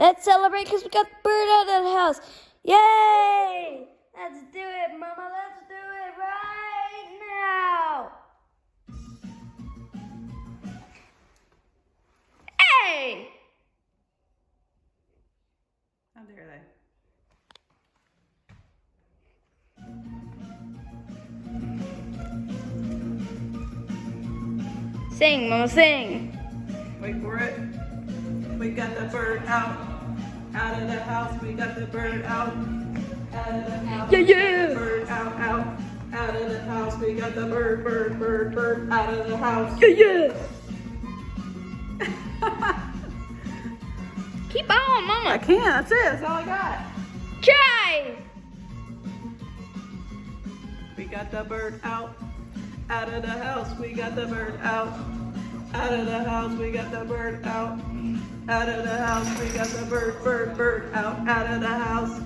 Let's celebrate because we got the bird out of the house. Yay! Let's do it, Mama. Let's do it right now. Hey! How dare they? Sing, Mama, sing. Wait for it. We got the bird out of the house. We got the bird out of the house. Yeah, We got yeah. the bird out of the house. We got the bird out of the house. Yeah, yeah. Keep on, I Mama. can't. That's it. That's all I got. Try. We got the bird out of the house. We got the bird out of the house. We got the bird out of the house. We got the bird out of the house.